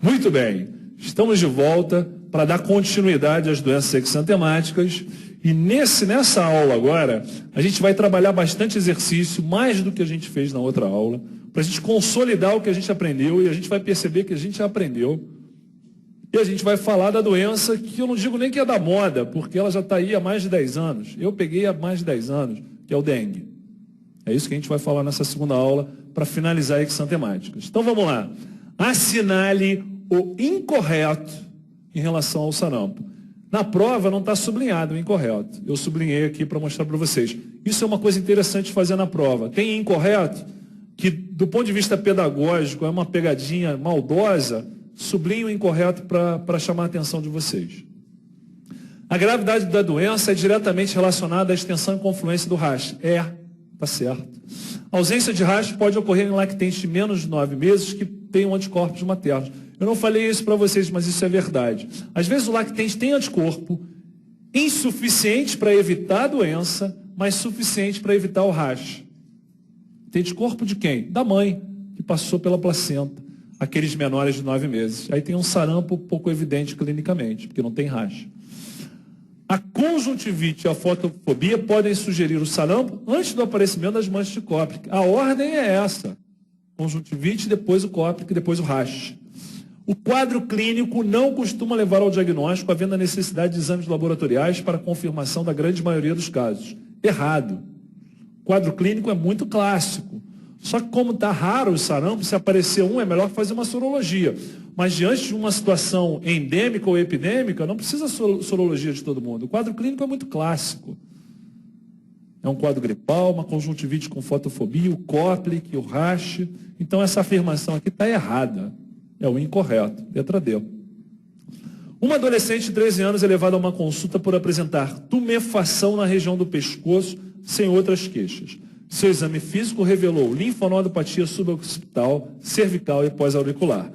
Muito bem, estamos de volta para dar continuidade às doenças exantemáticas e nessa aula agora a gente vai trabalhar bastante exercício, mais do que a gente fez na outra aula, para a gente consolidar o que a gente aprendeu e a gente vai perceber que a gente já aprendeu e a gente vai falar da doença que eu não digo nem que é da moda, porque ela já está aí há mais de 10 anos, eu peguei há mais de 10 anos, que é o dengue. É isso que a gente vai falar nessa segunda aula para finalizar exantemáticas. Então vamos lá, assinale o incorreto em relação ao sarampo. Na prova não está sublinhado o incorreto. Eu sublinhei aqui para mostrar para vocês. Isso é uma coisa interessante de fazer na prova. Tem incorreto que, do ponto de vista pedagógico, é uma pegadinha maldosa. Sublinhe o incorreto para chamar a atenção de vocês. A gravidade da doença é diretamente relacionada à extensão e confluência do rash. Está certo. A ausência de rash pode ocorrer em lactentes de menos de 9 meses que tenham anticorpos maternos. Eu não falei isso para vocês, mas isso é verdade. Às vezes o lactente tem anticorpo insuficiente para evitar a doença, mas suficiente para evitar o rash. Tem anticorpo de quem? Da mãe, que passou pela placenta, aqueles menores de 9 meses. Aí tem um sarampo pouco evidente clinicamente, porque não tem rash. A conjuntivite e a fotofobia podem sugerir o sarampo antes do aparecimento das manchas de Koplik. A ordem é essa. Conjuntivite, depois o Koplik, depois o rash. O quadro clínico não costuma levar ao diagnóstico, havendo a necessidade de exames laboratoriais para confirmação da grande maioria dos casos. Errado. O quadro clínico é muito clássico. Só que como está raro o sarampo, se aparecer um, é melhor fazer uma sorologia. Mas diante de uma situação endêmica ou epidêmica, não precisa sorologia de todo mundo. O quadro clínico é muito clássico. É um quadro gripal, uma conjuntivite com fotofobia, o Koplik, o rash. Então essa afirmação aqui está errada. É o incorreto. Letra D. Uma adolescente de 13 anos é levada a uma consulta por apresentar tumefação na região do pescoço, sem outras queixas. Seu exame físico revelou linfonodopatia suboccipital, cervical e pós-auricular.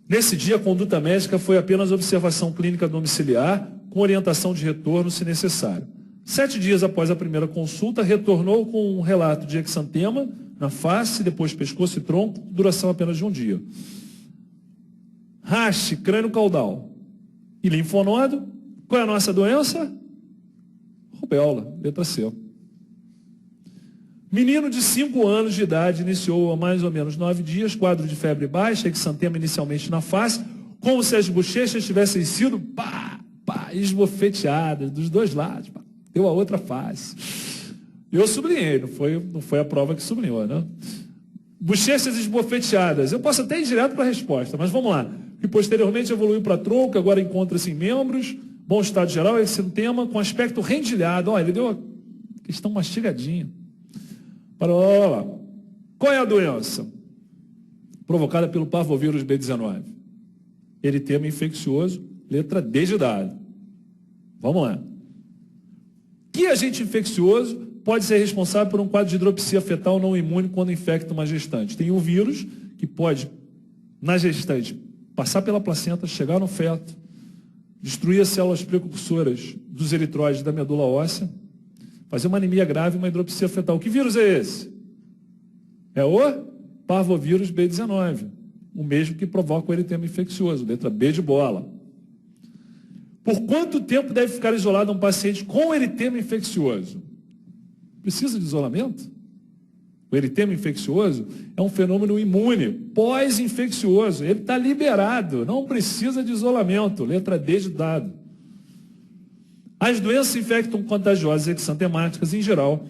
Nesse dia, a conduta médica foi apenas observação clínica domiciliar, com orientação de retorno, se necessário. 7 dias após a primeira consulta, retornou com um relato de exantema na face, depois pescoço e tronco, duração apenas de um dia. Rash, crânio caudal e linfonodo. Qual é a nossa doença? Rubéola, letra C. Menino de 5 anos de idade iniciou há mais ou menos 9 dias, quadro de febre baixa, exantema inicialmente na face, como se as bochechas tivessem sido esbofeteadas dos dois lados. Deu a outra face. Eu sublinhei, não foi a prova que sublinhou, né? Bochechas esbofeteadas. Eu posso até ir direto para a resposta, mas vamos lá. Que posteriormente evoluiu para tronco, agora encontra-se em membros, bom estado geral, exantema, com aspecto rendilhado. Olha, ele deu a questão mastigadinha. Olha lá. Qual é a doença? Provocada pelo parvovírus B19. Eritema infeccioso, letra D de dado. Vamos lá. Que agente infeccioso pode ser responsável por um quadro de hidropsia fetal não imune quando infecta uma gestante? Tem um vírus que pode, na gestante, passar pela placenta, chegar no feto, destruir as células precursoras dos eritróides da medula óssea, fazer uma anemia grave e uma hidropsia fetal. Que vírus é esse? É o parvovírus B19, o mesmo que provoca o eritema infeccioso, letra B de bola. Por quanto tempo deve ficar isolado um paciente com eritema infeccioso? Precisa de isolamento? O eritema infeccioso é um fenômeno imune, pós-infeccioso. Ele está liberado, não precisa de isolamento. Letra D de dado. As doenças infecto-contagiosas exantemáticas, em geral,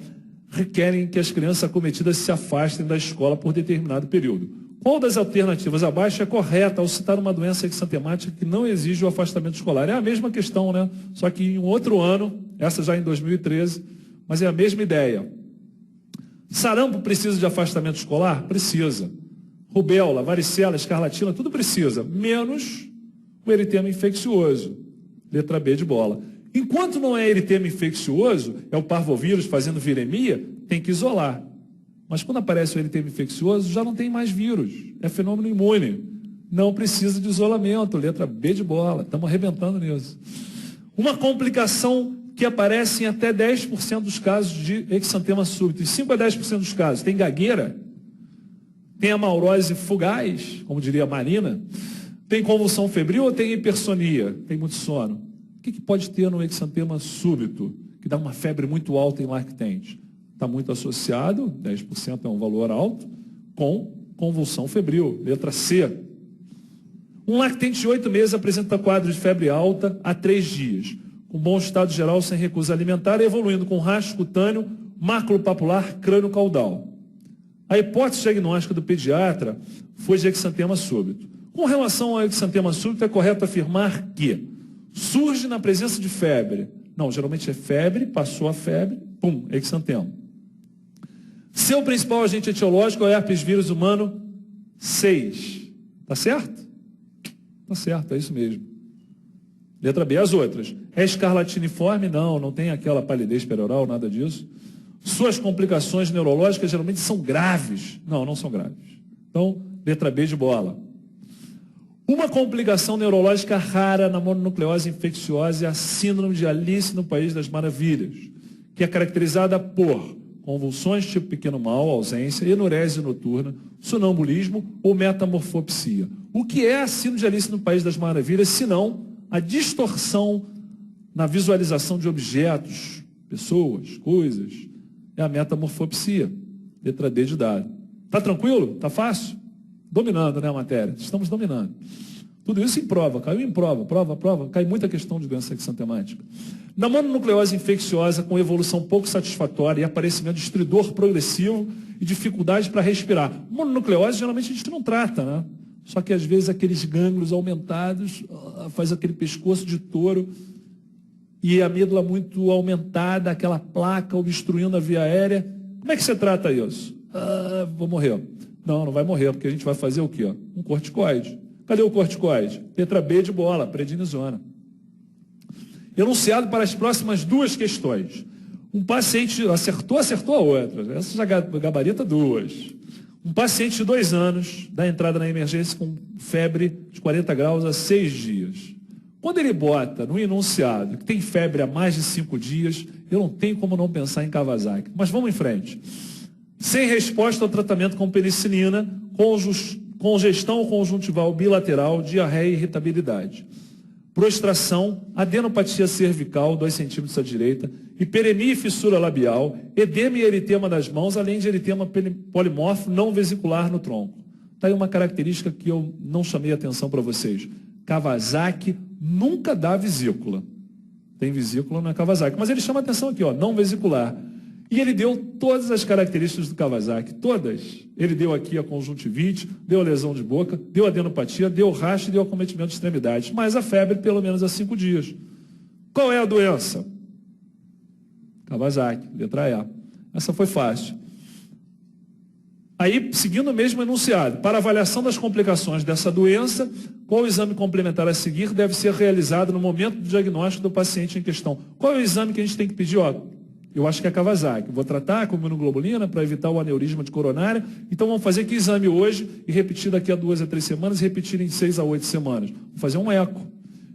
requerem que as crianças acometidas se afastem da escola por determinado período. Qual das alternativas abaixo é correta ao citar uma doença exantemática que não exige o afastamento escolar? É a mesma questão, né? Só que em um outro ano, essa já em 2013, mas é a mesma ideia. Sarampo precisa de afastamento escolar? Precisa. Rubéola, varicela, escarlatina, tudo precisa, menos o eritema infeccioso. Letra B de bola. Enquanto não é eritema infeccioso, é o parvovírus fazendo viremia, tem que isolar. Mas quando aparece o eritema infeccioso, já não tem mais vírus. É fenômeno imune. Não precisa de isolamento. Letra B de bola. Estamos arrebentando nisso. Uma complicação que aparece em até 10% dos casos de exantema súbito. Em 5 a 10% dos casos. Tem gagueira, tem amaurose fugaz, como diria a Marina, Tem convulsão febril ou tem hipersonia? Tem muito sono. O que pode ter no exantema súbito, que dá uma febre muito alta em lactente? Está muito associado, 10% é um valor alto, com convulsão febril, letra C. Um lactente de 8 meses apresenta quadro de febre alta há 3 dias, com bom estado geral sem recusa alimentar, evoluindo com rastro cutâneo, máculo papular, crânio caudal. A hipótese diagnóstica do pediatra foi de exantema súbito. Com relação ao exantema súbito, é correto afirmar que surge na presença de febre. Não, geralmente é febre, passou a febre, pum, exantema. Seu principal agente etiológico é o herpes vírus humano 6. Tá certo? Tá certo, é isso mesmo. Letra B, as outras. É escarlatiniforme? Não, não tem aquela palidez perioral, nada disso. Suas complicações neurológicas geralmente são graves. Não, não são graves. Então, letra B de bola. Uma complicação neurológica rara na mononucleose infecciosa é a síndrome de Alice no País das Maravilhas, que é caracterizada por convulsões tipo pequeno mal, ausência, enurese noturna, sonambulismo ou metamorfopsia. O que é a síndrome de Alice no País das Maravilhas, senão a distorção na visualização de objetos, pessoas, coisas? É a metamorfopsia. Letra D de dado. Tá tranquilo? Tá fácil? Dominando, né, a matéria? Estamos dominando. Tudo isso em prova, caiu em prova, cai muita questão de doença exantemática. Na mononucleose infecciosa com evolução pouco satisfatória e aparecimento de estridor progressivo e dificuldade para respirar. Mononucleose geralmente a gente não trata, né? Só que às vezes aqueles gânglios aumentados faz aquele pescoço de touro e a amígdala muito aumentada, aquela placa obstruindo a via aérea. Como é que você trata isso? Vou morrer. Não, não vai morrer, porque a gente vai fazer o quê? Um corticoide. Cadê o corticoide? Letra B de bola, prednisona. Enunciado para as próximas 2 questões. Um paciente acertou a outra. Essa já gabarita 2. Um paciente de 2 anos dá entrada na emergência com febre de 40 graus há 6 dias. Quando ele bota no enunciado que tem febre há mais de 5 dias, eu não tenho como não pensar em Kawasaki. Mas vamos em frente. Sem resposta ao tratamento com penicilina, congestão conjuntival bilateral, diarreia e irritabilidade. Prostração, adenopatia cervical, 2 centímetros à direita, hiperemia e fissura labial, edema e eritema das mãos, além de eritema polimorfo não vesicular no tronco. Está aí uma característica que eu não chamei atenção para vocês. Kawasaki nunca dá vesícula. Tem vesícula, não é Kawasaki. Mas ele chama atenção aqui, ó, não vesicular. E ele deu todas as características do Kawasaki, todas. Ele deu aqui a conjuntivite, deu a lesão de boca, deu adenopatia, deu raste e deu acometimento de extremidades. Mas a febre, pelo menos há 5 dias. Qual é a doença? Kawasaki, letra E. Essa foi fácil. Aí, seguindo o mesmo enunciado, para avaliação das complicações dessa doença, qual o exame complementar a seguir deve ser realizado no momento do diagnóstico do paciente em questão? Qual é o exame que a gente tem que pedir? Eu acho que é Kawasaki. Vou tratar com imunoglobulina para evitar o aneurisma de coronária. Então vamos fazer que exame hoje e repetir daqui a 2 a 3 semanas e repetir em 6 a 8 semanas. Vamos fazer um eco.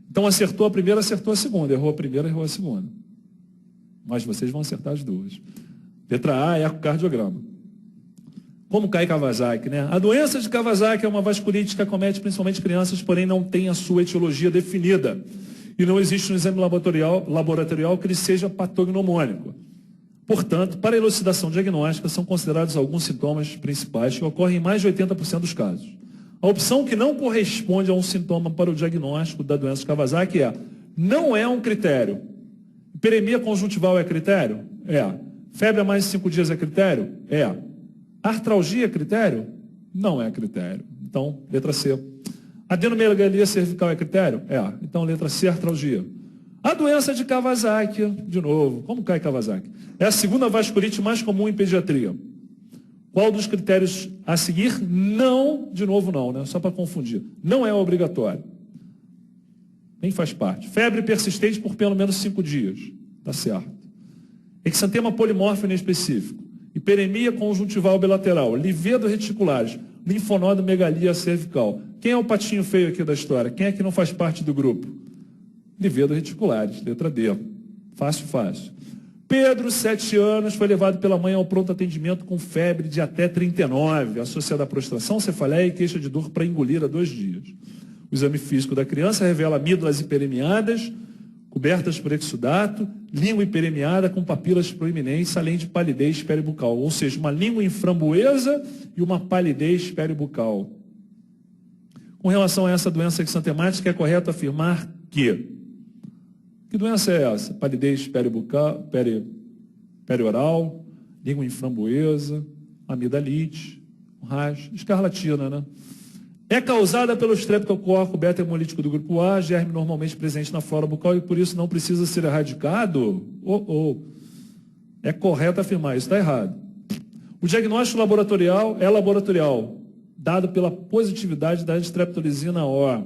Então acertou a primeira, acertou a segunda. Errou a primeira, errou a segunda. Mas vocês vão acertar as 2. Letra A, ecocardiograma. Como cai Kawasaki, né? A doença de Kawasaki é uma vasculite que acomete principalmente crianças, porém não tem a sua etiologia definida. E não existe um exame laboratorial que ele seja patognomônico. Portanto, para a elucidação diagnóstica, são considerados alguns sintomas principais que ocorrem em mais de 80% dos casos. A opção que não corresponde a um sintoma para o diagnóstico da doença de Kawasaki não é um critério. Hiperemia conjuntival é critério? É. Febre há mais de 5 dias é critério? É. Artralgia é critério? Não é critério. Então, letra C. Adenomegalia cervical é critério? É. Então, letra C, artralgia. A doença de Kawasaki, de novo, como cai Kawasaki? É a segunda vasculite mais comum em pediatria. Qual dos critérios a seguir? Não, de novo não, né? Só para confundir. Não é obrigatório. Nem faz parte. Febre persistente por pelo menos 5 dias. Tá certo. Exantema polimorfo inespecífico. Hiperemia conjuntival bilateral. Livedo reticulares. Linfonodomegalia cervical. Quem é o patinho feio aqui da história? Quem é que não faz parte do grupo? Livedo reticulares, letra D. Fácil, fácil. Pedro, 7 anos, foi levado pela mãe ao pronto atendimento com febre de até 39, associada à prostração, cefaleia e queixa de dor para engolir há 2 dias. O exame físico da criança revela amígdalas hiperemiadas, cobertas por exudato, língua hiperemiada com papilas proeminentes, além de palidez peribucal, ou seja, uma língua em framboesa e uma palidez peribucal. Com relação a essa doença exantemática, é correto afirmar que doença é essa? Palidez peribucal, perioral, língua em framboesa, amidalite, rasgo, escarlatina, né? É causada pelo estreptococo beta-hemolítico do grupo A, germe normalmente presente na flora bucal e por isso não precisa ser erradicado? É correto afirmar, isso está errado. O diagnóstico laboratorial é laboratorial, dado pela positividade da streptolizina O.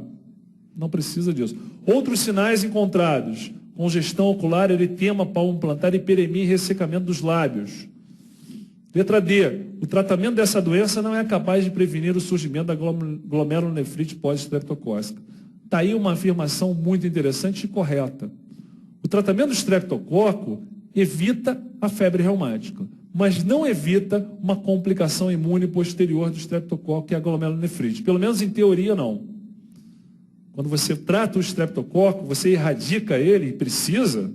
Não precisa disso. Outros sinais encontrados: congestão ocular, eritema palmo-plantar, hiperemia e ressecamento dos lábios. Letra D. O tratamento dessa doença não é capaz de prevenir o surgimento da glomerulonefrite pós-estreptocócica. Está aí uma afirmação muito interessante e correta. O tratamento do estreptococo evita a febre reumática, mas não evita uma complicação imune posterior do estreptococo, que é a glomerulonefrite. Pelo menos em teoria, não. Quando você trata o estreptococo, você erradica ele, e precisa,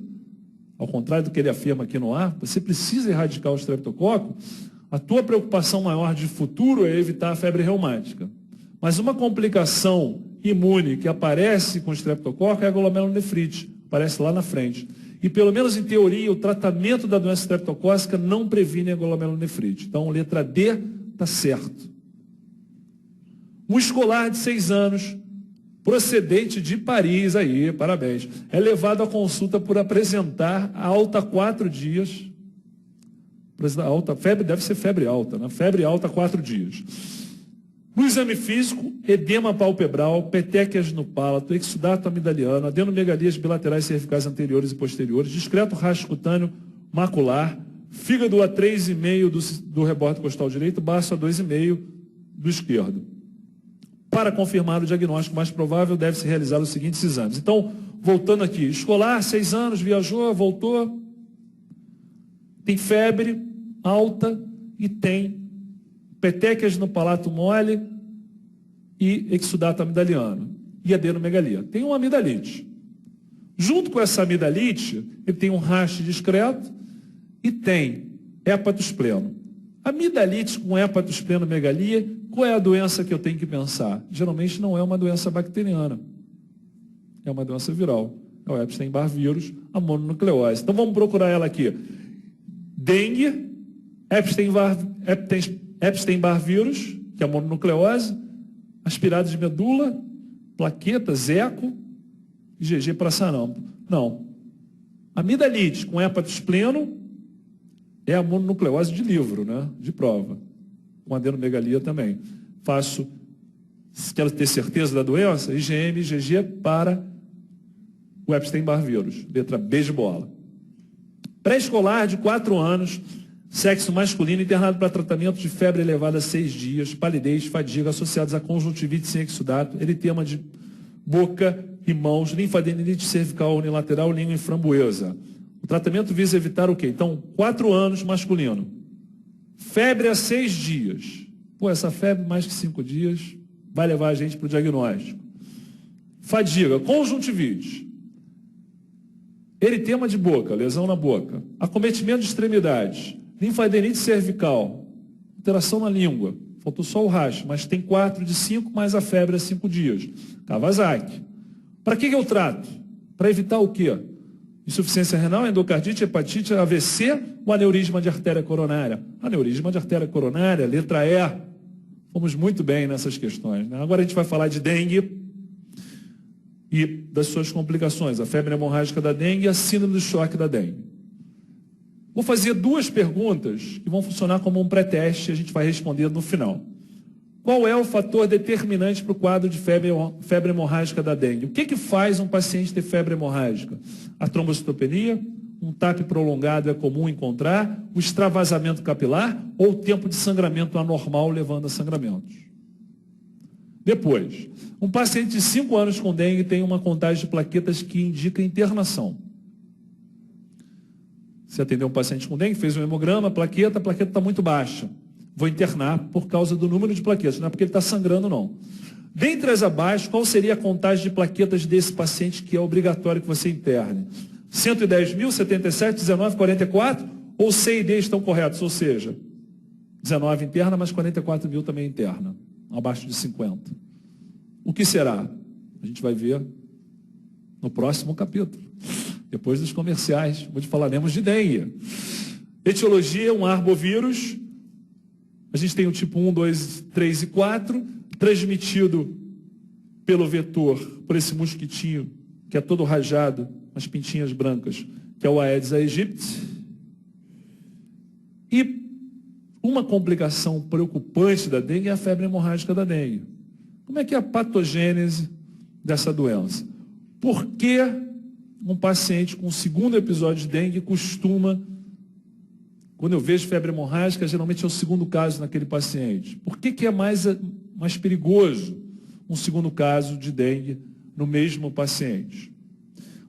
ao contrário do que ele afirma aqui no ar, você precisa erradicar o estreptococo, a tua preocupação maior de futuro é evitar a febre reumática. Mas uma complicação imune que aparece com o estreptococo é a glomerulonefrite, aparece lá na frente. E pelo menos em teoria, o tratamento da doença estreptocócica não previne a glomerulonefrite. Então, letra D está certo. Um escolar de 6 anos, procedente de Paris, aí, parabéns, é levado à consulta por apresentar alta 4 dias. Alta, febre, deve ser febre alta, né? Febre alta 4 dias. No exame físico, edema palpebral, petequias no palato, exudato amidaliano, adenomegalias bilaterais cervicais anteriores e posteriores, discreto rastro cutâneo macular, fígado a 3,5 do rebordo costal direito, baço a 2,5 do esquerdo. Para confirmar o diagnóstico mais provável, deve-se realizar os seguintes exames. Então, voltando aqui, escolar, 6 anos, viajou, voltou, tem febre alta e tem petequias no palato mole e exudato amidaliano e adenomegalia. Tem uma amidalite. Junto com essa amidalite, ele tem um raste discreto e tem hepatospleno. Amidalite com hepatosplenomegalia, qual é a doença que eu tenho que pensar? Geralmente não é uma doença bacteriana, é uma doença viral. É o Epstein-Barr vírus, a mononucleose. Então vamos procurar ela aqui. Dengue, Epstein-Barr vírus, que é a mononucleose, aspirado de medula, plaquetas, eco e GG para sarampo. Não. Amidalite com hepatospleno é a mononucleose de livro, né? De prova. Com adenomegalia também. Faço, se quero ter certeza da doença, IgM e GG para o Epstein-Barr vírus. Letra B de bola. Pré-escolar de 4 anos, sexo masculino, internado para tratamento de febre elevada a 6 dias, palidez, fadiga, associados a conjuntivite sem exudato, eritema de boca e mãos, linfadenite cervical unilateral, língua em framboesa. O tratamento visa evitar o quê? Então, 4 anos, masculino. Febre a 6 dias. Pô, essa febre mais que 5 dias vai levar a gente para o diagnóstico. Fadiga, conjuntivite. Eritema de boca, lesão na boca. Acometimento de extremidades. Linfadenite cervical. Alteração na língua. Faltou só o racho, mas tem 4 de 5, mais a febre a 5 dias. Kawasaki. Para que eu trato? Para evitar o quê? Insuficiência renal, endocardite, hepatite, AVC ou aneurisma de artéria coronária? Aneurisma de artéria coronária, letra E. Fomos muito bem nessas questões, né? Agora a gente vai falar de dengue e das suas complicações, a febre hemorrágica da dengue e a síndrome do choque da dengue. Vou fazer 2 perguntas que vão funcionar como um pré-teste e a gente vai responder no final. Qual é o fator determinante para o quadro de febre hemorrágica da dengue? O que faz um paciente ter febre hemorrágica? A trombocitopenia, um TAP prolongado é comum encontrar, o extravasamento capilar ou o tempo de sangramento anormal levando a sangramentos. Depois, um paciente de 5 anos com dengue tem uma contagem de plaquetas que indica internação. Você atendeu um paciente com dengue, fez um hemograma, a plaqueta está muito baixa. Vou internar por causa do número de plaquetas, não é porque ele está sangrando, não. Dentre as abaixo, qual seria a contagem de plaquetas desse paciente que é obrigatório que você interne? 110 mil, 77, 19, 44? Ou C e D estão corretos? Ou seja, 19 interna, mas 44 mil também interna, abaixo de 50. O que será? A gente vai ver no próximo capítulo, depois dos comerciais, onde falaremos de dengue. Etiologia, um arbovírus. A gente tem o tipo 1, 2, 3 e 4, transmitido pelo vetor, por esse mosquitinho, que é todo rajado, as pintinhas brancas, que é o Aedes aegypti. E uma complicação preocupante da dengue é a febre hemorrágica da dengue. Como é que é a patogênese dessa doença? Por que um paciente com o segundo episódio de dengue costuma, quando eu vejo febre hemorrágica, geralmente é o segundo caso naquele paciente? Por que é mais perigoso um segundo caso de dengue no mesmo paciente?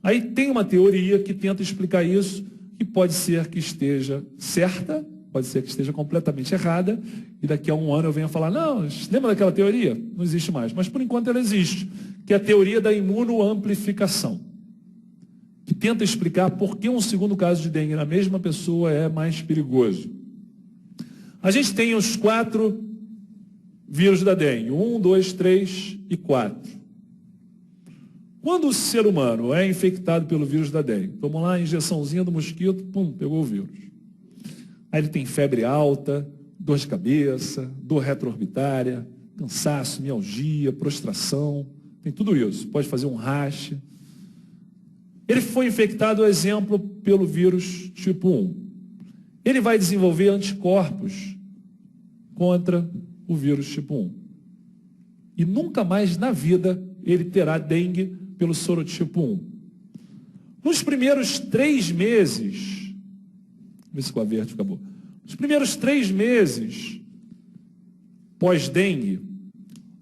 Aí tem uma teoria que tenta explicar isso, que pode ser que esteja certa, pode ser que esteja completamente errada, e daqui a um ano eu venha falar, não, lembra daquela teoria? Não existe mais, mas por enquanto ela existe, que é a teoria da imunoamplificação, que tenta explicar por que um segundo caso de dengue na mesma pessoa é mais perigoso. A gente tem os 4 vírus da dengue, 1, 2, 3 e 4. Quando o ser humano é infectado pelo vírus da dengue, toma lá a injeçãozinha do mosquito, pum, pegou o vírus. Aí ele tem febre alta, dor de cabeça, dor retroorbitária, cansaço, mialgia, prostração, tem tudo isso. Pode fazer um rash. Ele foi infectado, exemplo, pelo vírus tipo 1. Ele vai desenvolver anticorpos contra o vírus tipo 1. E nunca mais na vida ele terá dengue pelo sorotipo 1. Nos primeiros 3 meses, vamos ver se com a verde acabou. Nos primeiros 3 meses pós-dengue,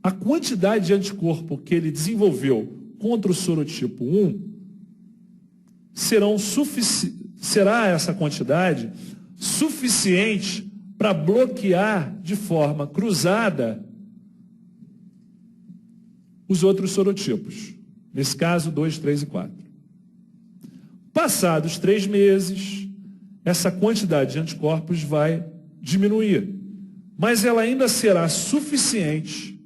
a quantidade de anticorpo que ele desenvolveu contra o sorotipo 1 será essa quantidade suficiente para bloquear de forma cruzada os outros sorotipos. Nesse caso, 2, 3 e 4. Passados 3 meses, essa quantidade de anticorpos vai diminuir, mas ela ainda será suficiente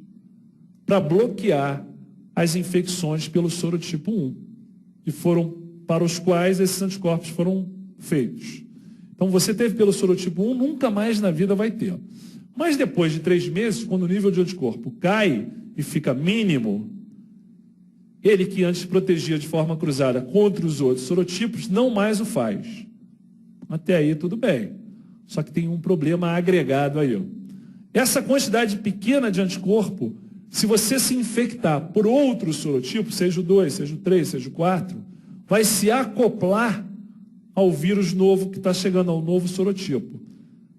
para bloquear as infecções pelo sorotipo 1, que foram para os quais esses anticorpos foram feitos. Então, você teve pelo sorotipo 1, nunca mais na vida vai ter. Mas depois de 3 meses, quando o nível de anticorpo cai e fica mínimo, ele que antes protegia de forma cruzada contra os outros sorotipos, não mais o faz. Até aí tudo bem. Só que tem um problema agregado aí. Essa quantidade pequena de anticorpo, se você se infectar por outro sorotipo, seja o 2, seja o 3, seja o 4, vai se acoplar ao vírus novo que está chegando, ao novo sorotipo.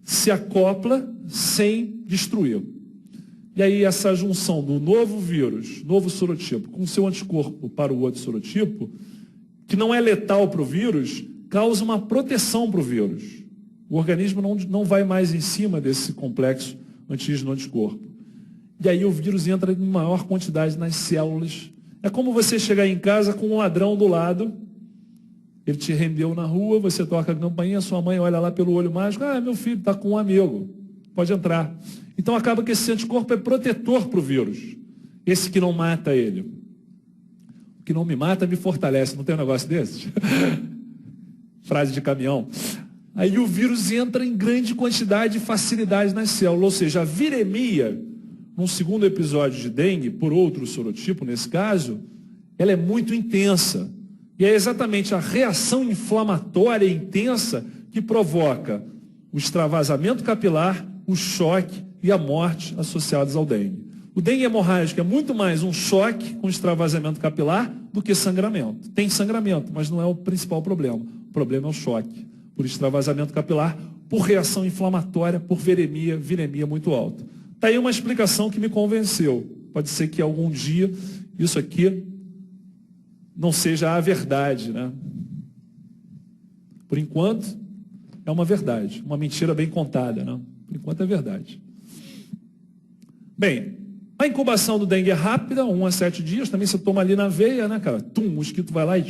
Se acopla sem destruí-lo. E aí essa junção do novo vírus, novo sorotipo, com seu anticorpo para o outro sorotipo, que não é letal para o vírus, causa uma proteção para o vírus. O organismo não vai mais em cima desse complexo antígeno-anticorpo. E aí o vírus entra em maior quantidade nas células. É como você chegar em casa com um ladrão do lado, ele te rendeu na rua, você toca a campainha, sua mãe olha lá pelo olho mágico, meu filho está com um amigo, pode entrar. Então acaba que esse anticorpo é protetor para o vírus, esse que não mata ele. O que não me mata me fortalece, não tem um negócio desses? Frase de caminhão. Aí o vírus entra em grande quantidade e facilidade nas células, ou seja, a viremia, num segundo episódio de dengue, por outro sorotipo nesse caso, ela é muito intensa. E é exatamente a reação inflamatória intensa que provoca o extravasamento capilar, o choque e a morte associados ao dengue. O dengue hemorrágico é muito mais um choque com extravasamento capilar do que sangramento. Tem sangramento, mas não é o principal problema. O problema é o choque por extravasamento capilar, por reação inflamatória, por viremia muito alta. Está aí uma explicação que me convenceu. Pode ser que algum dia isso aqui não seja a verdade, né? Por enquanto, é uma verdade, uma mentira bem contada, né? Por enquanto é verdade. Bem, A incubação do dengue é rápida, 1 a 7 dias. Também você toma ali na veia, né, cara? O mosquito vai lá e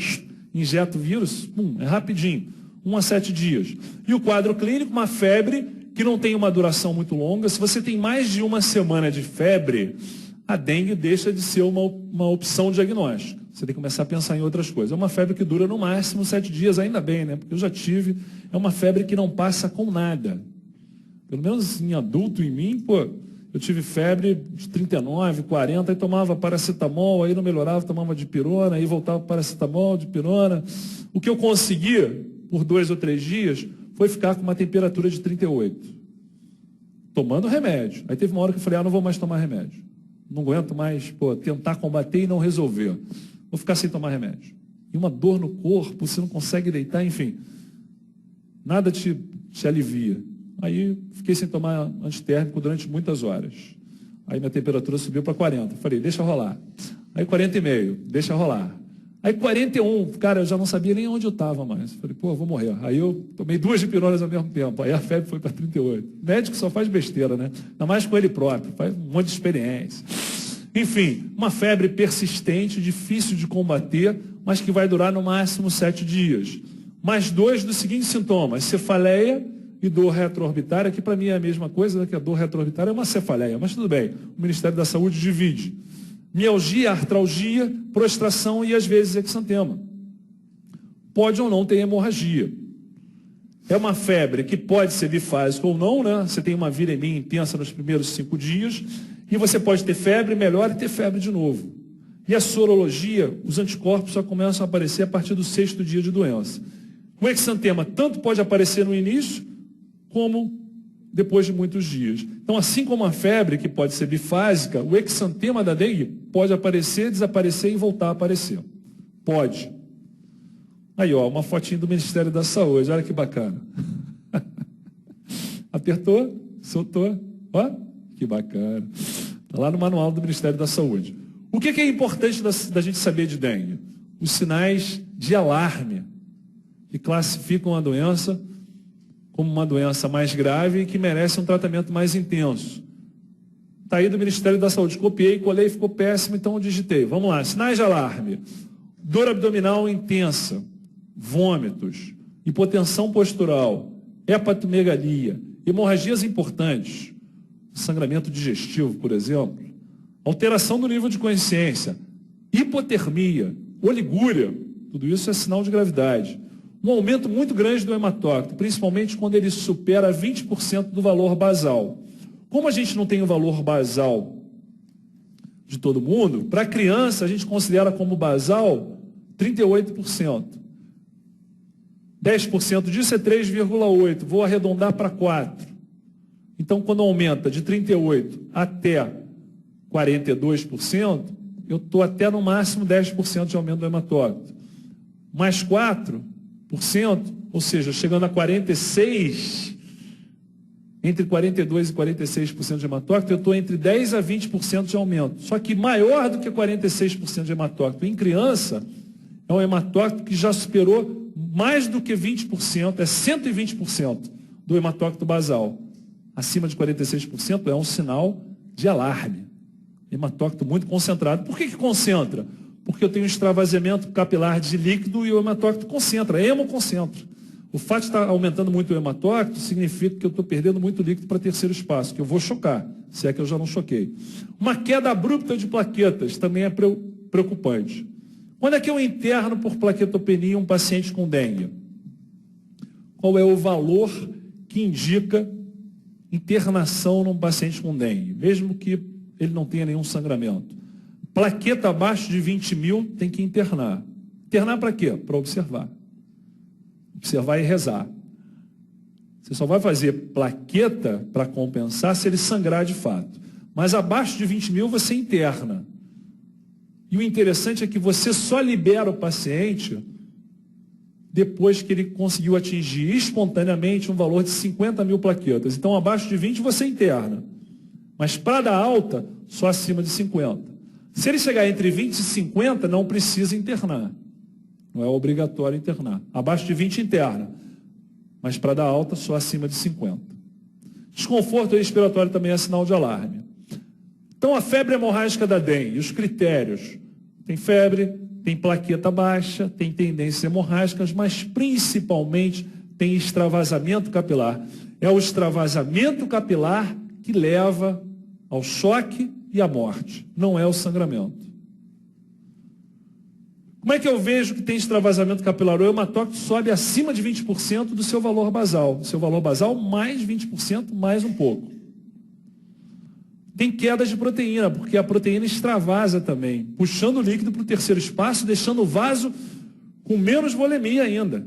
injeta o vírus. É rapidinho. 1 a 7 dias. E o quadro clínico, uma febre que não tem uma duração muito longa. Se você tem mais de 1 semana de febre, a dengue deixa de ser uma opção diagnóstica. Você tem que começar a pensar em outras coisas. É uma febre que dura no máximo 7 dias, ainda bem, né? Porque eu já tive. É uma febre que não passa com nada. Pelo menos em adulto, em mim, pô, eu tive febre de 39, 40, aí tomava paracetamol, aí não melhorava, tomava dipirona, aí voltava paracetamol, dipirona. O que eu conseguia, por 2 ou 3 dias, foi ficar com uma temperatura de 38. Tomando remédio. Aí teve uma hora que eu falei, não vou mais tomar remédio. Não aguento mais, pô, tentar combater e não resolver. Vou ficar sem tomar remédio. E uma dor no corpo, você não consegue deitar, enfim. Nada te alivia. Aí fiquei sem tomar antitérmico durante muitas horas. Aí minha temperatura subiu para 40. Falei, deixa rolar. Aí 40,5, deixa rolar. Aí 41, cara, eu já não sabia nem onde eu estava mais. Falei, pô, eu vou morrer. Aí eu tomei 2 dipironas ao mesmo tempo. Aí a febre foi para 38. O médico só faz besteira, né? Ainda mais com ele próprio, faz um monte de experiência. Enfim, uma febre persistente, difícil de combater, mas que vai durar no máximo 7 dias. Mais 2 dos seguintes sintomas: cefaleia e dor retroorbitária, que para mim é a mesma coisa, né, que a dor retroorbitária é uma cefaleia, mas tudo bem, o Ministério da Saúde divide. Mialgia, artralgia, prostração e às vezes exantema. Pode ou não ter hemorragia. É uma febre que pode ser bifásica ou não, né? Você tem uma viremia intensa nos primeiros 5 dias e você pode ter febre, melhor e ter febre de novo. E a sorologia, os anticorpos só começam a aparecer a partir do 6º dia de doença. O exantema tanto pode aparecer no início, como depois de muitos dias. Então, assim como a febre, que pode ser bifásica, o exantema da dengue pode aparecer, desaparecer e voltar a aparecer. Pode. Aí, ó, uma fotinha do Ministério da Saúde, olha que bacana. Apertou, soltou, ó, que bacana. Está lá no manual do Ministério da Saúde. O que é importante da gente saber de dengue? Os sinais de alarme, que classificam a doença como uma doença mais grave e que merece um tratamento mais intenso. Está aí do Ministério da Saúde. Copiei, colei, ficou péssimo, então eu digitei. Vamos lá. Sinais de alarme: dor abdominal intensa, vômitos, hipotensão postural, hepatomegalia, hemorragias importantes, sangramento digestivo, por exemplo, alteração do nível de consciência, hipotermia, oligúria, tudo isso é sinal de gravidade. Um aumento muito grande do hematócrito, principalmente quando ele supera 20% do valor basal. Como a gente não tem o valor basal de todo mundo, para criança a gente considera como basal 38%. 10% disso é 3,8%. Vou arredondar para 4%. Então, quando aumenta de 38% até 42%, eu estou até no máximo 10% de aumento do hematócrito. Mais 4%, ou seja, chegando a 46%, entre 42% e 46% de hematócrito, eu estou entre 10% a 20% de aumento. Só que maior do que 46% de hematócrito em criança, é um hematócrito que já superou mais do que 20%, é 120% do hematócrito basal. Acima de 46% é um sinal de alarme. Hematócrito muito concentrado. Por que concentra? Porque eu tenho um extravasamento capilar de líquido e o hematócrito concentra, hemoconcentra. O fato de estar aumentando muito o hematócrito significa que eu estou perdendo muito líquido para terceiro espaço, que eu vou chocar, se é que eu já não choquei. Uma queda abrupta de plaquetas também é preocupante. Quando é que eu interno por plaquetopenia um paciente com dengue? Qual é o valor que indica internação num paciente com dengue, mesmo que ele não tenha nenhum sangramento? Plaqueta abaixo de 20 mil tem que internar. Internar para quê? Para observar. Observar e rezar. Você só vai fazer plaqueta para compensar se ele sangrar de fato. Mas abaixo de 20 mil você interna. E o interessante é que você só libera o paciente depois que ele conseguiu atingir espontaneamente um valor de 50 mil plaquetas. Então, abaixo de 20 você interna. Mas para dar alta, só acima de 50. Se ele chegar entre 20 e 50, não precisa internar. Não é obrigatório internar. Abaixo de 20 interna. Mas para dar alta, só acima de 50. Desconforto respiratório também é sinal de alarme. Então, a febre hemorrágica da dengue, os critérios. Tem febre, tem plaqueta baixa, tem tendências hemorrágicas, mas principalmente tem extravasamento capilar. É o extravasamento capilar que leva ao choque e à morte, não é o sangramento. Como é que eu vejo que tem extravasamento capilar? O hematócrito sobe acima de 20% do seu valor basal. Do seu valor basal, mais 20%, mais um pouco. Tem queda de proteína, porque a proteína extravasa também, puxando o líquido para o terceiro espaço, deixando o vaso com menos volemia ainda.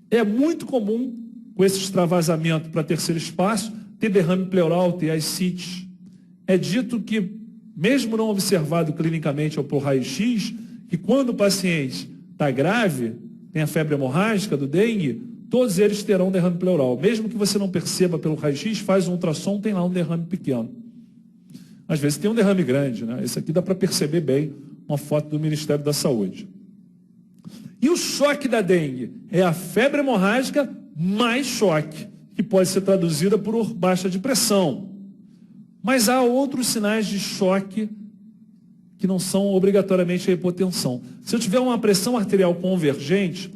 É muito comum, com esse extravasamento para terceiro espaço, ter derrame pleural, ter ascites. É dito que, mesmo não observado clinicamente ou por raio-x, que quando o paciente está grave, tem a febre hemorrágica do dengue, todos eles terão derrame pleural. Mesmo que você não perceba pelo raio-x, faz um ultrassom, tem lá um derrame pequeno. Às vezes tem um derrame grande, né? Esse aqui dá para perceber bem, uma foto do Ministério da Saúde. E o choque da dengue é a febre hemorrágica mais choque, que pode ser traduzida por baixa de pressão. Mas há outros sinais de choque que não são obrigatoriamente a hipotensão. Se eu tiver uma pressão arterial convergente,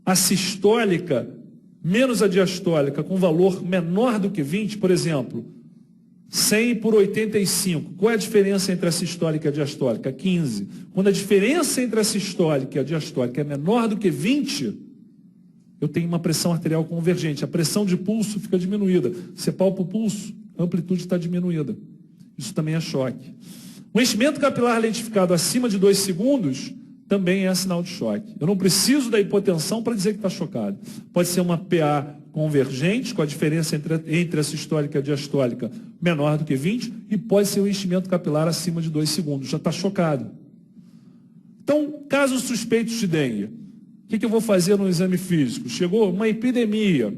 a sistólica menos a diastólica com valor menor do que 20, por exemplo, 100 por 85. Qual é a diferença entre a sistólica e a diastólica? 15. Quando a diferença entre a sistólica e a diastólica é menor do que 20, eu tenho uma pressão arterial convergente. A pressão de pulso fica diminuída. Você palpa o pulso, a amplitude está diminuída. Isso também é choque. O enchimento capilar lentificado acima de 2 segundos também é sinal de choque. Eu não preciso da hipotensão para dizer que está chocado. Pode ser uma PA convergente, com a diferença entre a sistólica e a diastólica menor do que 20, e pode ser um enchimento capilar acima de 2 segundos. Já está chocado. Então, casos suspeitos de dengue, o que eu vou fazer no exame físico? Chegou uma epidemia,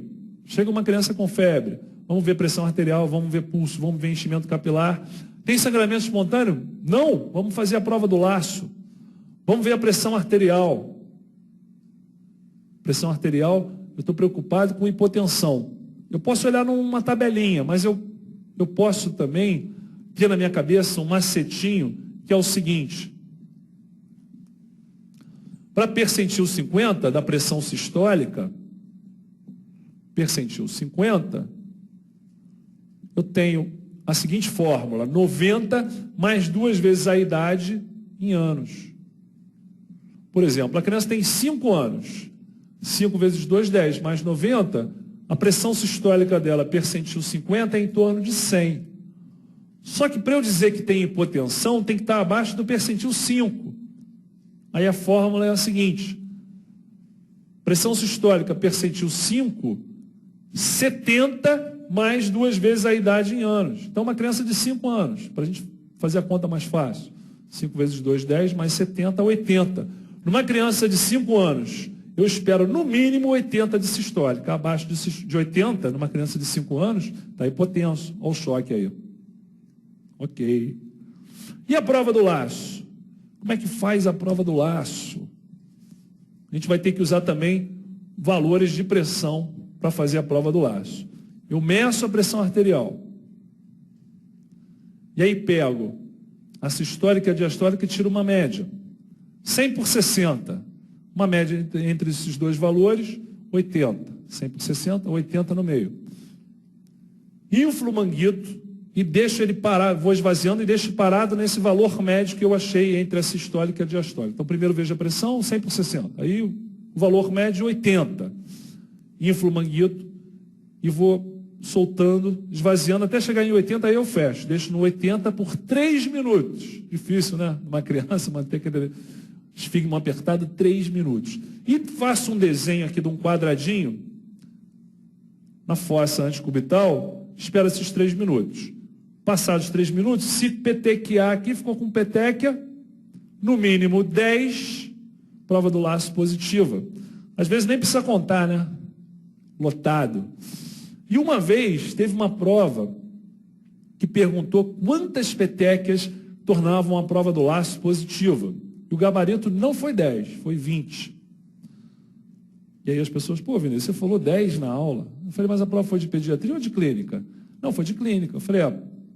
chega uma criança com febre, vamos ver pressão arterial, vamos ver pulso, vamos ver enchimento capilar. Tem sangramento espontâneo? Não, vamos fazer a prova do laço. Vamos ver a pressão arterial. Pressão arterial, eu estou preocupado com hipotensão. Eu posso olhar numa tabelinha, mas eu posso também ter na minha cabeça um macetinho, que é o seguinte. Para percentil 50 da pressão sistólica, percentil 50, eu tenho a seguinte fórmula: 90 mais 2 vezes a idade em anos. Por exemplo, a criança tem 5 anos. 5 vezes 2, 10, mais 90, a pressão sistólica dela, percentil 50, é em torno de 100. Só que para eu dizer que tem hipotensão, tem que estar abaixo do percentil 5. Aí a fórmula é a seguinte: pressão sistólica, percentil 5, 70 mais 2 vezes a idade em anos. Então, uma criança de 5 anos, para a gente fazer a conta mais fácil. 5 vezes 2, 10, mais 70, 80. Numa criança de 5 anos, eu espero no mínimo 80 de sistólica. Abaixo de 80, numa criança de 5 anos, está hipotenso. Olha o choque aí. Ok. E a prova do laço? Como é que faz a prova do laço? A gente vai ter que usar também valores de pressão para fazer a prova do laço. Eu meço a pressão arterial. E aí pego a sistólica e a diastólica e tiro uma média. 100 por 60. Uma média entre esses dois valores, 80. 100 por 60, 80 no meio. Inflo o manguito e deixo ele parar, vou esvaziando e deixo parado nesse valor médio que eu achei entre a sistólica e a diastólica. Então, primeiro vejo a pressão, 100 por 60. Aí o valor médio, 80. Inflo o manguito e vou soltando, esvaziando até chegar em 80, aí eu fecho. Deixo no 80 por 3 minutos. Difícil, né? Uma criança manter aquele esfigma apertado 3 minutos. E faço um desenho aqui de um quadradinho na fossa anticubital, espero esses 3 minutos. Passados 3 minutos, se petequiar aqui, ficou com petequia, no mínimo 10, prova do laço positiva. Às vezes nem precisa contar, né? Lotado. E uma vez teve uma prova que perguntou quantas petequias tornavam a prova do laço positiva. E o gabarito não foi 10, foi 20. E aí as pessoas, pô, Vinícius, você falou 10 na aula. Eu falei, mas a prova foi de pediatria ou de clínica? Não, foi de clínica. Eu falei,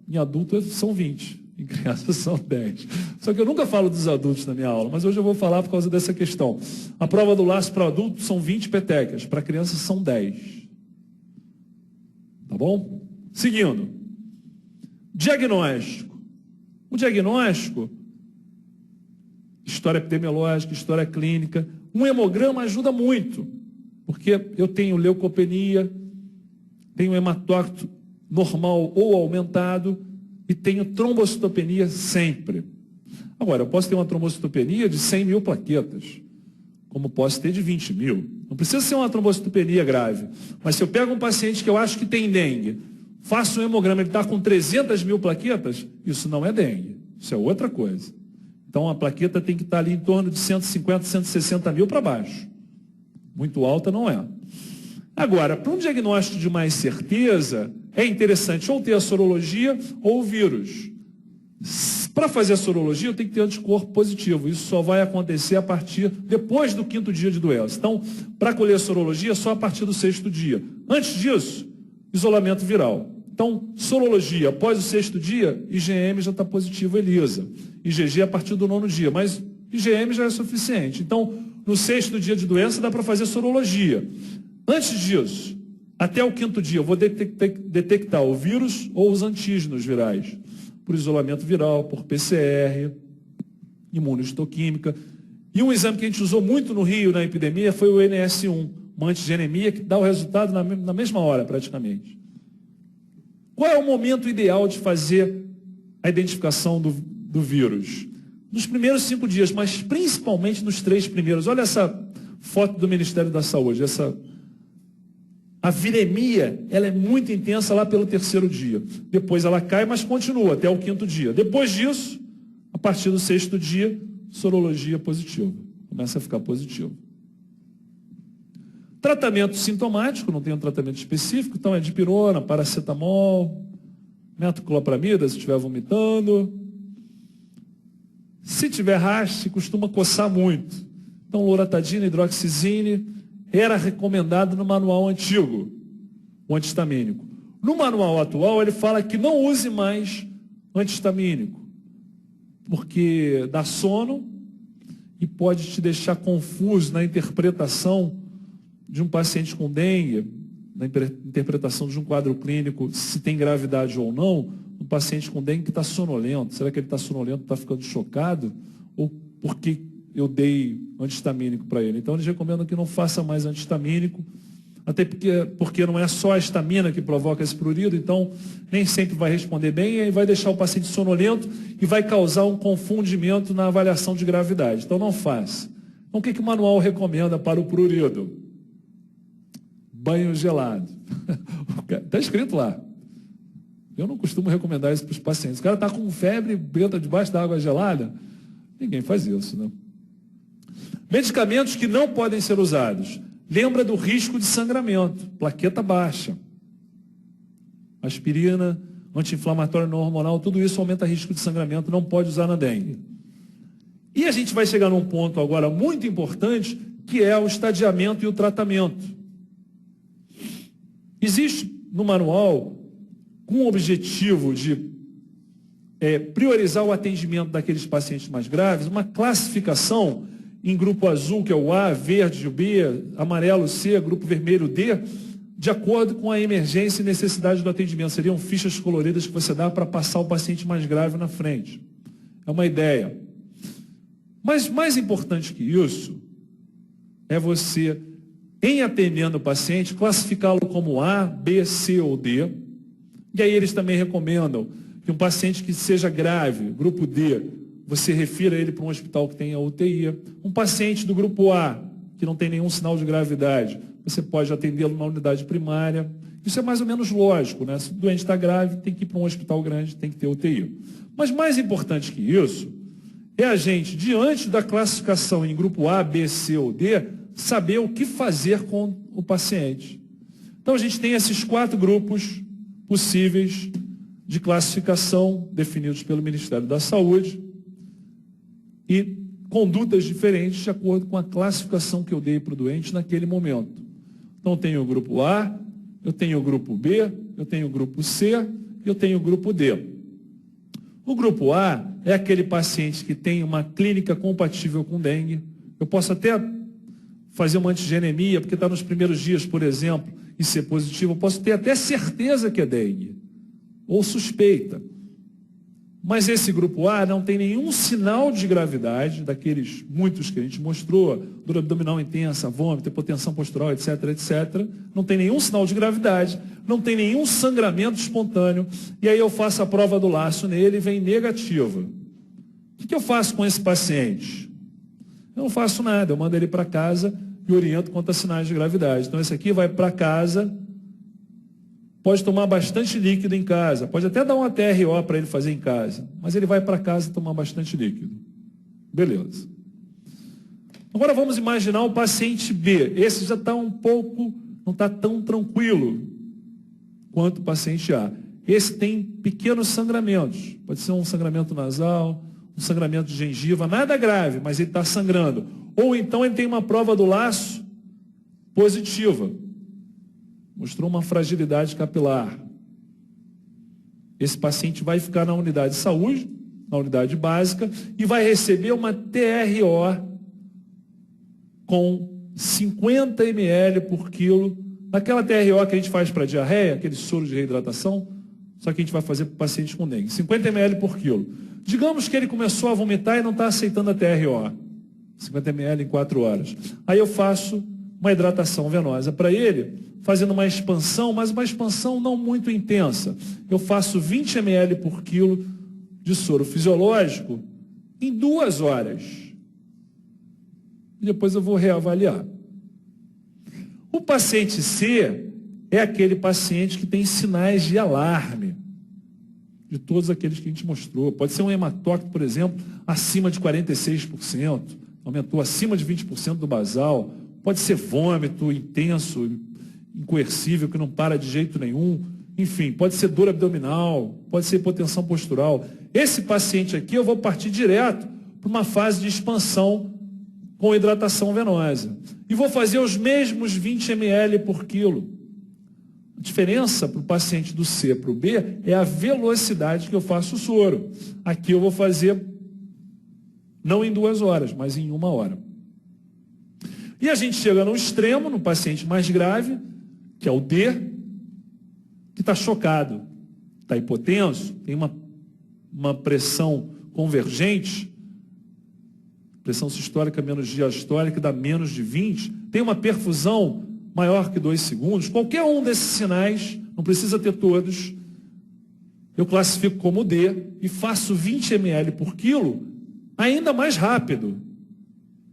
Em adulto são 20, em criança são 10. Só que eu nunca falo dos adultos na minha aula, mas hoje eu vou falar por causa dessa questão. A prova do laço para adulto são 20 petecas, para criança são 10. Tá bom? Seguindo. Diagnóstico. O diagnóstico, história epidemiológica, história clínica, um hemograma ajuda muito, porque eu tenho leucopenia, tenho hematócrito normal ou aumentado e tenho trombocitopenia sempre. Agora, eu posso ter uma trombocitopenia de 100 mil plaquetas, como posso ter de 20 mil. Não precisa ser uma trombocitopenia grave, mas se eu pego um paciente que eu acho que tem dengue, faço um hemograma, ele está com 300 mil plaquetas, isso não é dengue, isso é outra coisa. Então, a plaqueta tem que estar ali em torno de 150, 160 mil para baixo. Muito alta não é. Agora, para um diagnóstico de mais certeza, é interessante ou ter a sorologia ou o vírus. Para fazer a sorologia, eu tenho que ter anticorpo positivo. Isso só vai acontecer a partir, depois do 5º dia de doença. Então, para colher a sorologia, só a partir do 6º dia. Antes disso, isolamento viral. Então, sorologia, após o 6º dia, IgM já está positivo, ELISA. IgG a partir do 9º dia, mas IgM já é suficiente. Então, no 6º dia de doença, dá para fazer sorologia. Antes disso, até o 5º dia, eu vou detectar o vírus ou os antígenos virais, por isolamento viral, por PCR, imunohistoquímica. E um exame que a gente usou muito no Rio, na epidemia, foi o NS1, uma antigenemia que dá o resultado na mesma hora, praticamente. Qual é o momento ideal de fazer a identificação do vírus? Nos primeiros 5 dias, mas principalmente nos 3 primeiros. Olha essa foto do Ministério da Saúde. A viremia, ela é muito intensa lá pelo 3º dia. Depois ela cai, mas continua até o 5º dia. Depois disso, a partir do 6º dia, sorologia positiva. Começa a ficar positivo. Tratamento sintomático, não tem um tratamento específico, então é dipirona, paracetamol, metoclopramida, se estiver vomitando. Se tiver haste, costuma coçar muito. Então, loratadina, hidroxizine, era recomendado no manual antigo, o antihistamínico. No manual atual, ele fala que não use mais antihistamínico, porque dá sono e pode te deixar confuso na interpretação de um paciente com dengue, na interpretação de um quadro clínico, se tem gravidade ou não, um paciente com dengue que está sonolento. Será que ele está sonolento, está ficando chocado? Ou porque eu dei antihistamínico para ele? Então, eles recomendam que não faça mais antihistamínico, até porque não é só a histamina que provoca esse prurido, então nem sempre vai responder bem, e aí vai deixar o paciente sonolento e vai causar um confundimento na avaliação de gravidade. Então, não faça. Então, o que o manual recomenda para o prurido? Banho gelado. Está escrito lá. Eu não costumo recomendar isso para os pacientes. O cara está com febre, entra debaixo da água gelada. Ninguém faz isso, né? Medicamentos que não podem ser usados. Lembra do risco de sangramento, plaqueta baixa. Aspirina, anti-inflamatório não hormonal, tudo isso aumenta o risco de sangramento, não pode usar na dengue. E a gente vai chegar num ponto agora muito importante, que é o estadiamento e o tratamento. Existe no manual, com o objetivo de priorizar o atendimento daqueles pacientes mais graves, uma classificação em grupo azul, que é o A, verde o B, amarelo o C, grupo vermelho o D, de acordo com a emergência e necessidade do atendimento. Seriam fichas coloridas que você dá para passar o paciente mais grave na frente. É uma ideia. Mas mais importante que isso, é você, em atendendo o paciente, classificá-lo como A, B, C ou D. E aí eles também recomendam que um paciente que seja grave, grupo D, você refira ele para um hospital que tenha UTI. Um paciente do grupo A, que não tem nenhum sinal de gravidade, você pode atendê-lo na unidade primária. Isso é mais ou menos lógico, né? Se o doente está grave, tem que ir para um hospital grande, tem que ter UTI. Mas mais importante que isso, é a gente, diante da classificação em grupo A, B, C ou D, saber o que fazer com o paciente. Então, a gente tem esses 4 grupos possíveis de classificação definidos pelo Ministério da Saúde e condutas diferentes de acordo com a classificação que eu dei para o doente naquele momento. Então, eu tenho o grupo A, eu tenho o grupo B, eu tenho o grupo C e eu tenho o grupo D. O grupo A é aquele paciente que tem uma clínica compatível com dengue. Eu posso até fazer uma antigenemia, porque está nos primeiros dias, por exemplo, e ser positivo. Eu posso ter até certeza que é dengue, ou suspeita. Mas esse grupo A não tem nenhum sinal de gravidade, daqueles muitos que a gente mostrou, dor abdominal intensa, vômito, hipotensão postural, etc, etc. Não tem nenhum sinal de gravidade, não tem nenhum sangramento espontâneo. E aí eu faço a prova do laço nele e vem negativa. O que eu faço com esse paciente? Eu não faço nada, eu mando ele para casa e oriento quanto a sinais de gravidade. Então esse aqui vai para casa. Pode tomar bastante líquido em casa, pode até dar uma TRO para ele fazer em casa, mas ele vai para casa tomar bastante líquido. Beleza. Agora vamos imaginar o paciente B. Esse já está um pouco, não está tão tranquilo quanto o paciente A. Esse tem pequenos sangramentos. Pode ser um sangramento nasal, um sangramento de gengiva, nada grave, mas ele está sangrando. Ou então ele tem uma prova do laço positiva. Mostrou uma fragilidade capilar. Esse paciente vai ficar na unidade de saúde, na unidade básica, e vai receber uma TRO com 50 ml por quilo. Aquela TRO que a gente faz para diarreia, aquele soro de reidratação, só que a gente vai fazer para o paciente com dengue. 50 ml por quilo. Digamos que ele começou a vomitar e não está aceitando a TRO. 50 ml em 4 horas. Aí eu faço uma hidratação venosa para ele, fazendo uma expansão, mas uma expansão não muito intensa. Eu faço 20 ml por quilo de soro fisiológico em 2 horas. E depois eu vou reavaliar. O paciente C é aquele paciente que tem sinais de alarme, de todos aqueles que a gente mostrou. Pode ser um hematócrito, por exemplo, acima de 46%, aumentou acima de 20% do basal. Pode ser vômito intenso, incoercível, que não para de jeito nenhum. Enfim, pode ser dor abdominal, pode ser hipotensão postural. Esse paciente aqui eu vou partir direto para uma fase de expansão com hidratação venosa. E vou fazer os mesmos 20 ml por quilo. A diferença para o paciente do C para o B é a velocidade que eu faço o soro. Aqui eu vou fazer não em 2 horas, mas em 1 hora. E a gente chega no extremo, no paciente mais grave, que é o D, que está chocado, está hipotenso, tem uma pressão convergente, pressão sistólica menos diastólica dá menos de 20, tem uma perfusão maior que 2 segundos, qualquer um desses sinais, não precisa ter todos, eu classifico como D e faço 20 ml por quilo ainda mais rápido.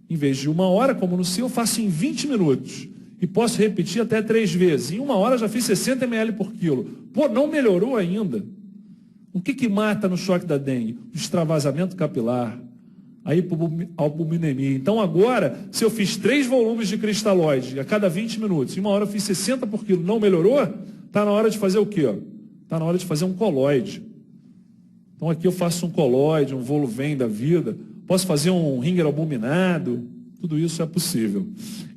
Em vez de 1 hora, como no seu, eu faço em 20 minutos. E posso repetir até 3 vezes. Em 1 hora já fiz 60 ml por quilo. Pô, não melhorou ainda. O que mata no choque da dengue? O extravasamento capilar, a hipoalbuminemia. Então agora, se eu fiz 3 volumes de cristalóide a cada 20 minutos, em 1 hora eu fiz 60 por quilo, não melhorou? Está na hora de fazer o quê? Está na hora de fazer um coloide. Então aqui eu faço um coloide, um Voluvem da vida. Posso fazer um ringer albuminado, tudo isso é possível.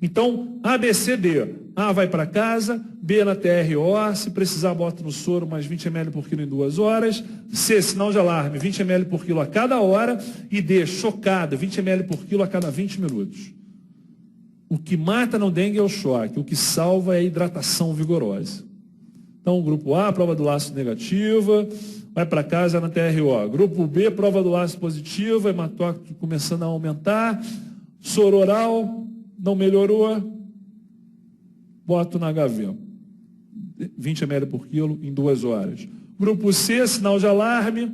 Então, A, B, C, D. A vai para casa, B na TRO, se precisar bota no soro mais 20 ml por quilo em 2 horas. C, sinal de alarme, 20 ml por quilo a cada hora. E D, chocada, 20 ml por quilo a cada 20 minutos. O que mata no dengue é o choque, o que salva é a hidratação vigorosa. Então, grupo A, prova do laço negativa, vai para casa na TRO. Grupo B, prova do laço positiva, hematócrito começando a aumentar. Soro oral, não melhorou. Boto na HV. 20 ml por quilo em 2 horas. Grupo C, sinal de alarme.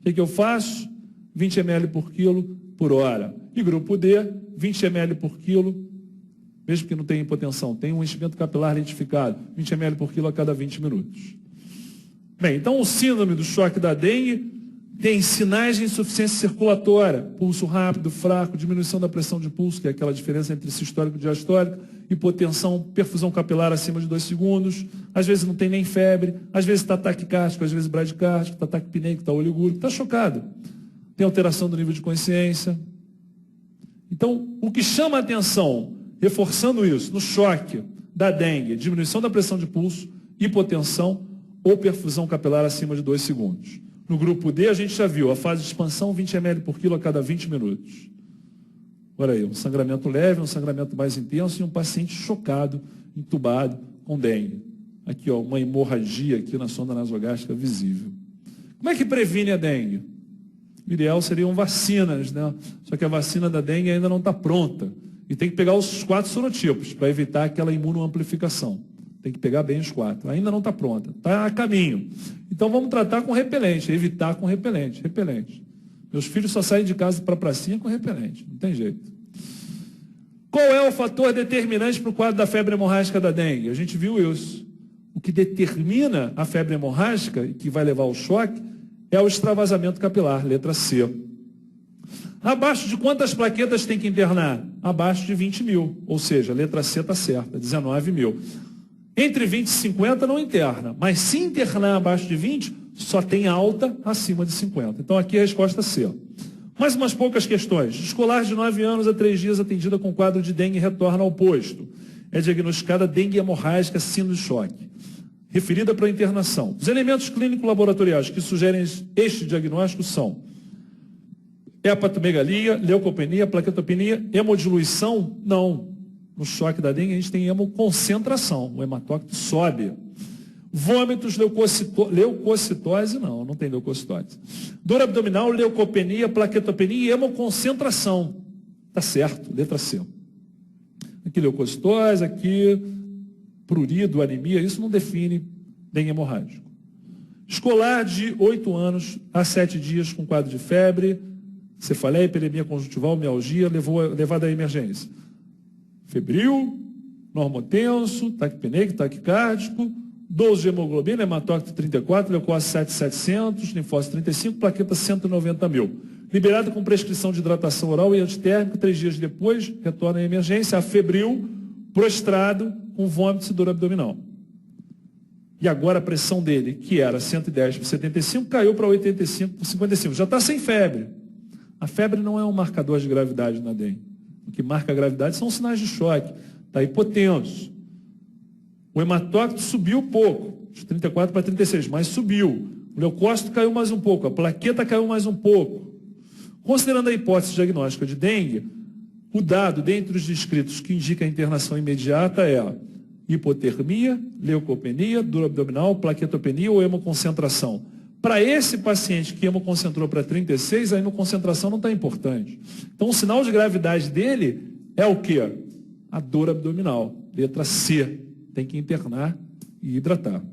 O que eu faço? 20 ml por quilo por hora. E grupo D, 20 ml por quilo, mesmo que não tenha hipotensão, tem um enchimento capilar identificado, 20 ml por quilo a cada 20 minutos. Bem, então o síndrome do choque da dengue tem sinais de insuficiência circulatória, pulso rápido, fraco, diminuição da pressão de pulso, que é aquela diferença entre sistólico e diastólico, hipotensão, perfusão capilar acima de 2 segundos, às vezes não tem nem febre, às vezes está taquicárdico, às vezes bradicárdico, está taquipneico, está oligúrico, está chocado. Tem alteração do nível de consciência. Então, o que chama a atenção, reforçando isso, no choque da dengue, diminuição da pressão de pulso, hipotensão ou perfusão capilar acima de 2 segundos. No grupo D, a gente já viu a fase de expansão, 20 ml por quilo a cada 20 minutos. Olha aí, um sangramento leve, um sangramento mais intenso e um paciente chocado, entubado com dengue. Aqui, ó, uma hemorragia aqui na sonda nasogástrica visível. Como é que previne a dengue? O ideal seriam vacinas, né? Só que a vacina da dengue ainda não está pronta. E tem que pegar os 4 sorotipos para evitar aquela imunoamplificação. Tem que pegar bem os 4. Ainda não está pronta, está a caminho. Então vamos tratar com repelente, evitar com repelente. Repelente. Meus filhos só saem de casa para a pracinha com repelente, não tem jeito. Qual é o fator determinante para o quadro da febre hemorrágica da dengue? A gente viu isso. O que determina a febre hemorrágica e que vai levar ao choque é o extravasamento capilar, letra C. Abaixo de quantas plaquetas tem que internar? Abaixo de 20 mil, ou seja, a letra C está certa, 19 mil. Entre 20 e 50 não interna, mas se internar abaixo de 20, só tem alta acima de 50. Então aqui a resposta C. Mais umas poucas questões. Escolar de 9 anos a 3 dias atendida com quadro de dengue retorna ao posto. É diagnosticada dengue hemorrágica síndrome de choque. Referida para a internação. Os elementos clínico-laboratoriais que sugerem este diagnóstico são hepatomegalia, leucopenia, plaquetopenia, hemodiluição? Não. No choque da dengue a gente tem hemoconcentração. O hematócrito sobe. Vômitos, leucocitose? Não tem leucocitose. Dor abdominal, leucopenia, plaquetopenia e hemoconcentração. Está certo, letra C. Aqui leucocitose, aqui prurido, anemia, isso não define dengue hemorrágico. Escolar de 8 anos a 7 dias com quadro de febre, cefaleia, epidemia conjuntival, mialgia, levada à emergência. Febril, normotenso, taquipneico, taquicárdico, 12 de hemoglobina, hematócrito 34, leucócito 7.700, linfócito 35, plaqueta 190 mil. Liberado com prescrição de hidratação oral e antitérmico, 3 dias depois, retorna à emergência, febril, prostrado, com vômitos e dor abdominal. E agora a pressão dele, que era 110 por 75, caiu para 85 por 55. Já está sem febre. A febre não é um marcador de gravidade na dengue. O que marca a gravidade são os sinais de choque. Está hipotenso. O hematócrito subiu pouco, de 34 para 36, mas subiu. O leucócito caiu mais um pouco, a plaqueta caiu mais um pouco. Considerando a hipótese diagnóstica de dengue, o dado dentre os descritos que indica a internação imediata é a hipotermia, leucopenia, dor abdominal, plaquetopenia ou hemoconcentração. Para esse paciente que hemoconcentrou para 36, a hemoconcentração não está importante. Então, o sinal de gravidade dele é o quê? A dor abdominal, letra C. Tem que internar e hidratar.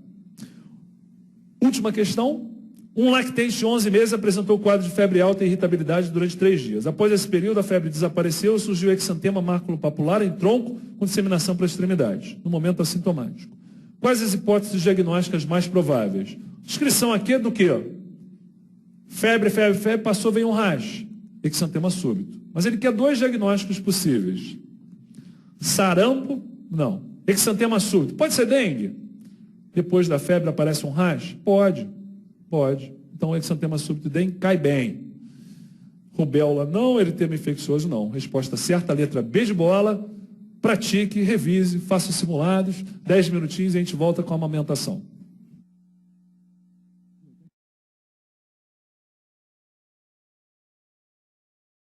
Última questão. Um lactente de 11 meses apresentou quadro de febre alta e irritabilidade durante 3 dias. Após esse período, a febre desapareceu e surgiu exantema maculopapular em tronco com disseminação para extremidades, no momento assintomático. Quais as hipóteses diagnósticas mais prováveis? Descrição aqui é do quê? Febre, passou, veio um rash, exantema súbito. Mas ele quer 2 diagnósticos possíveis. Sarampo? Não. Exantema súbito. Pode ser dengue? Depois da febre aparece um rash? Pode. Então, o exantema súbito dengue cai bem. Rubéola não, eritema infeccioso não. Resposta certa, letra B de bola. Pratique, revise, faça simulados. 10 minutinhos e a gente volta com a amamentação.